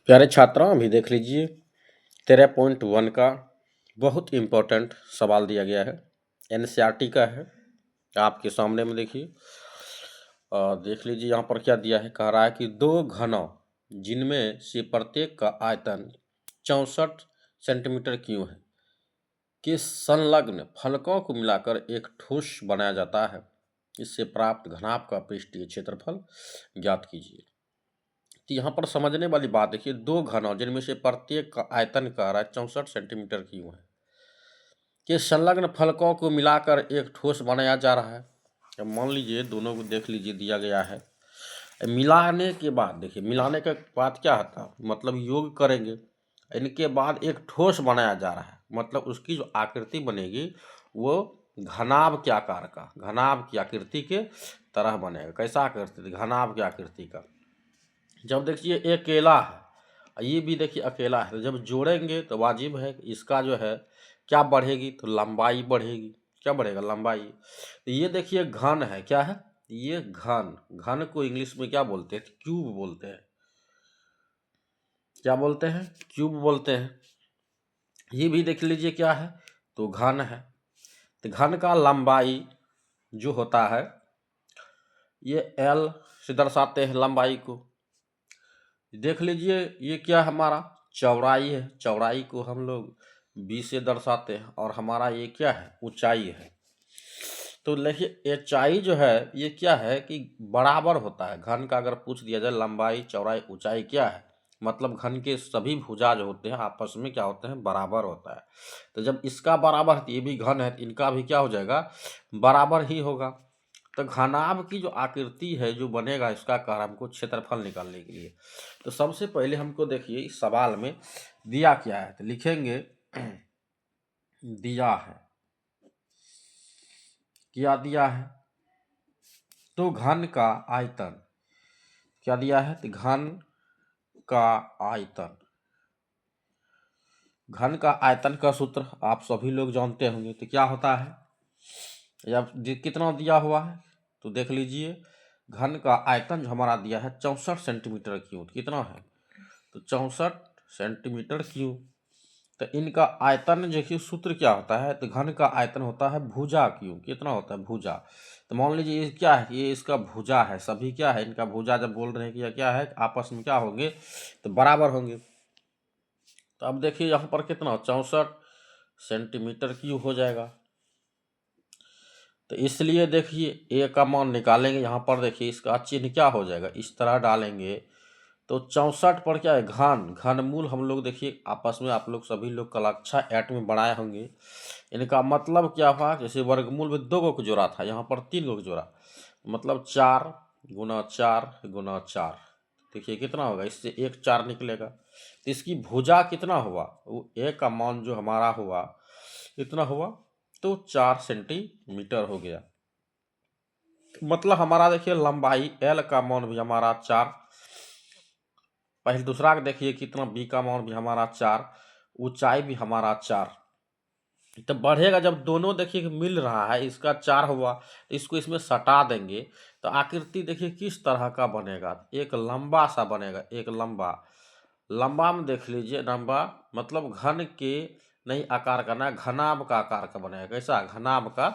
प्यारे छात्रों अभी देख लीजिए 13.1 का बहुत इम्पोर्टेंट सवाल दिया गया है। एनसीईआरटी का है, आपके सामने में देखिए और देख लीजिए यहाँ पर क्या दिया है। कह रहा है कि दो घनों जिनमें से प्रत्येक का आयतन 64 सेंटीमीटर क्यूब है के संलग्न फलकों को मिलाकर एक ठोस बनाया जाता है। इससे प्राप्त घनाभ का पृष्ठीय क्षेत्रफल ज्ञात कीजिए। तो यहाँ पर समझने वाली बात देखिए, दो घनों जिनमें से प्रत्येक का आयतन कह रहा है 64 सेंटीमीटर क्यूब है कि संलग्न फलकों को मिलाकर एक ठोस बनाया जा रहा है। अब मान लीजिए दोनों को देख लीजिए दिया गया है। मिलाने के बाद देखिए, मिलाने के बाद क्या होता, मतलब योग करेंगे, इनके बाद एक ठोस बनाया जा रहा है, मतलब उसकी जो आकृति बनेगी वो घनाभ के आकार का, घनाभ की आकृति के तरह बनेगा। कैसा आकृति? घनाभ की आकृति का। जब देखिए ये अकेला है, ये भी देखिए अकेला है, तो जब जोड़ेंगे तो वाजिब है इसका जो है क्या बढ़ेगी, तो लंबाई बढ़ेगी। क्या बढ़ेगा? लंबाई। तो ये देखिए घन है, क्या है ये? घन। घन को इंग्लिश में क्या बोलते हैं? क्यूब बोलते हैं। क्या बोलते हैं? क्यूब बोलते हैं। ये भी देख लीजिए क्या है, तो घन है। तो घन का लंबाई जो होता है ये एल से दर्शाते हैं लंबाई को। देख लीजिए ये क्या हमारा चौड़ाई है, चौड़ाई को हम लोग बी से दर्शाते हैं, और हमारा ये क्या है? ऊंचाई है। तो देखिए ऊंचाई जो है ये क्या है कि बराबर होता है। घन का अगर पूछ दिया जाए लंबाई चौड़ाई ऊंचाई क्या है, मतलब घन के सभी भुजा जो होते हैं आपस में क्या होते हैं? बराबर होता है। तो जब इसका बराबर है, ये भी घन है, इनका भी क्या हो जाएगा? बराबर ही होगा। तो घनाभ की जो आकृति है जो बनेगा, इसका कारण हमको क्षेत्रफल निकालने के लिए। तो सबसे पहले हमको देखिए इस सवाल में दिया क्या है, तो लिखेंगे दिया है, क्या दिया है? तो घन का आयतन क्या दिया है? तो घन का आयतन, घन का आयतन का सूत्र आप सभी लोग जानते होंगे। तो क्या होता है, जब कितना दिया हुआ है तो देख लीजिए घन का आयतन जो हमारा दिया है 64 सेंटीमीटर क्यूब। कितना है? तो 64 सेंटीमीटर क्यूब। तो इनका आयतन देखिए सूत्र क्या होता है, तो घन का आयतन होता है भुजा क्यूब। कितना होता है? भुजा। तो मान लीजिए ये क्या है? ये इसका भुजा है, सभी क्या है? इनका भुजा। जब बोल रहे हैं कि यह क्या है, आपस में क्या होंगे? तो बराबर होंगे। तो अब देखिए यहाँ पर कितना 64 सेंटीमीटर क्यूब हो जाएगा। तो इसलिए देखिए ए का मान निकालेंगे, यहाँ पर देखिए इसका चिन्ह क्या हो जाएगा, इस तरह डालेंगे। तो 64 पर क्या है? घन। घनमूल हम लोग देखिए आपस में आप लोग सभी लोग कक्षा 8 में बनाए होंगे। इनका मतलब क्या हुआ, जैसे वर्गमूल में 2 को जोड़ा था, यहाँ पर 3 को जोड़ा, मतलब 4 गुना 4 गुना 4। देखिए कितना होगा, इससे एक 4 निकलेगा। तो इसकी भुजा कितना हुआ, वो ए का मान जो हमारा हुआ कितना हुआ, तो 4 सेंटीमीटर हो गया। मतलब हमारा देखिए लंबाई एल का मान भी हमारा 4, पहले दूसरा का देखिए कितना, बी का मान भी हमारा 4, ऊंचाई भी हमारा 4। तो बढ़ेगा जब दोनों देखिए मिल रहा है, इसका 4 हुआ तो इसको इसमें सटा देंगे तो आकृति देखिए किस तरह का बनेगा, एक लंबा सा बनेगा। एक लंबा, लंबा में देख लीजिए, लंबा मतलब घन के नहीं आकार का ना, घनाभ का आकार का बनेगा। कैसा? घनाभ का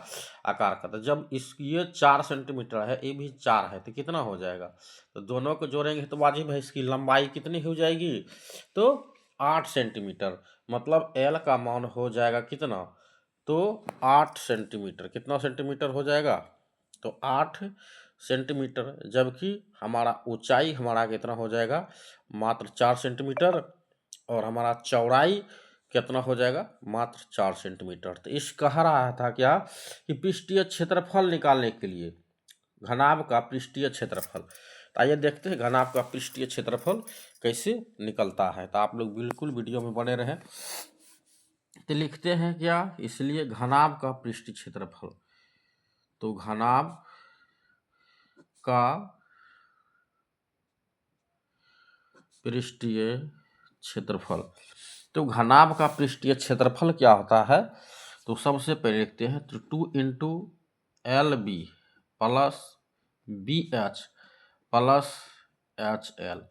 आकार का। तो जब इस ये 4 सेंटीमीटर है, ये भी 4 है, तो कितना हो जाएगा? तो दोनों को जोड़ेंगे तो वाजिब है इसकी लंबाई कितनी हो जाएगी, तो 8 सेंटीमीटर। मतलब एल का मान हो जाएगा कितना, तो 8 सेंटीमीटर। कितना सेंटीमीटर हो जाएगा? तो 8 सेंटीमीटर। जबकि हमारा ऊंचाई हमारा कितना हो जाएगा, मात्र 4 सेंटीमीटर, और हमारा चौड़ाई कितना हो जाएगा, मात्र 4 सेंटीमीटर। तो इस कह रहा था क्या कि पृष्ठीय क्षेत्रफल निकालने के लिए घनाभ का पृष्ठीय क्षेत्रफल। तो आइए देखते हैं घनाभ का पृष्ठीय क्षेत्रफल कैसे निकलता है। तो आप लोग बिल्कुल वीडियो में बने रहें। तो लिखते हैं क्या, इसलिए घनाभ का पृष्ठीय क्षेत्रफल, तो घनाभ का पृष्ठीय क्षेत्रफल। तो घनाभ का पृष्ठीय क्षेत्रफल क्या होता है, तो सबसे पहले लिखते हैं तो 2 into l b plus b h plus h l.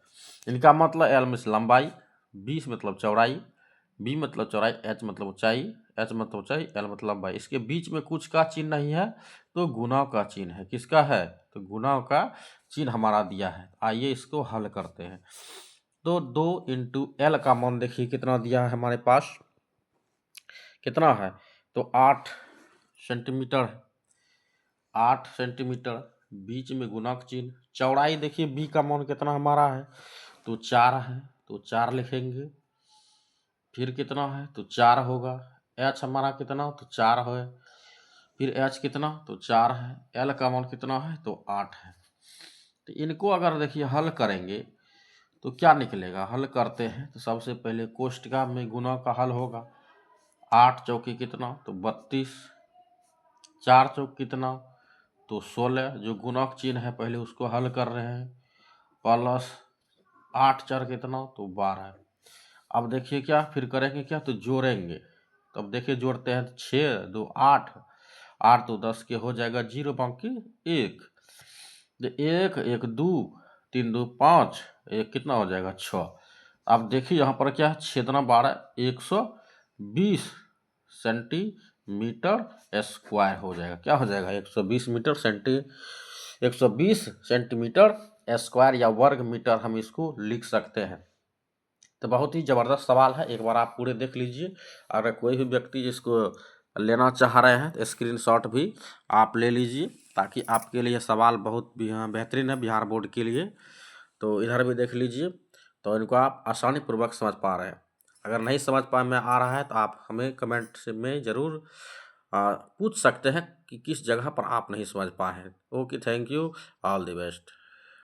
इनका मतलब एल मतलब लंबाई, बी मतलब चौड़ाई, बी मतलब चौड़ाई, एच मतलब ऊंचाई, एच मतलब ऊंचाई, एल मतलब लंबाई। इसके बीच में कुछ का चिन्ह नहीं है तो गुना का चिन्ह है। किसका है? तो गुना का चिन्ह हमारा दिया है। आइए इसको हल करते हैं। तो 2 इंटू एल का मान देखिए कितना दिया है हमारे पास, कितना है? तो 8 सेंटीमीटर, 8 सेंटीमीटर, बीच में गुणक चिन्ह। चौड़ाई देखिए बी का मान कितना हमारा है, तो 4 है, तो 4 लिखेंगे। फिर कितना है? तो 4 होगा। एच हमारा कितना? तो 4 है। फिर एच कितना? तो 4 है। एल का मान कितना है? तो 8 है। तो इनको अगर देखिए हल करेंगे तो क्या निकलेगा? हल करते हैं तो सबसे पहले कोष्ठका में गुना का हल होगा। 8 चौकी कितना? तो 32, 4 चौक कितना? तो 16। जो गुणक चिन्ह है पहले उसको हल कर रहे हैं। प्लस 8 4 कितना? तो 12। अब देखिए क्या फिर करेंगे, क्या तो जोड़ेंगे। तो अब देखिए जोड़ते हैं, 6 2 8, 8 तो 10 के हो जाएगा 0, बाकी 1। 1 1 2 3 2 5, 1 कितना हो जाएगा? 6। अब देखिए यहाँ पर क्या है, छेदना 12, 120 सेंटीमीटर स्क्वायर हो जाएगा। क्या हो जाएगा? 120 सेंटीमीटर स्क्वायर या वर्ग मीटर हम इसको लिख सकते हैं। तो बहुत ही ज़बरदस्त सवाल है, एक बार आप पूरे देख लीजिए। अगर कोई भी व्यक्ति इसको लेना चाह रहे हैं तो स्क्रीनशॉट भी आप ले लीजिए, ताकि आपके लिए सवाल बहुत बेहतरीन है बिहार बोर्ड के लिए। तो इधर भी देख लीजिए, तो इनको आप आसानी पूर्वक समझ पा रहे हैं। अगर नहीं समझ पा में आ रहा है तो आप हमें कमेंट से में ज़रूर पूछ सकते हैं कि किस जगह पर आप नहीं समझ पाए हैं। Okay, thank you, all the best.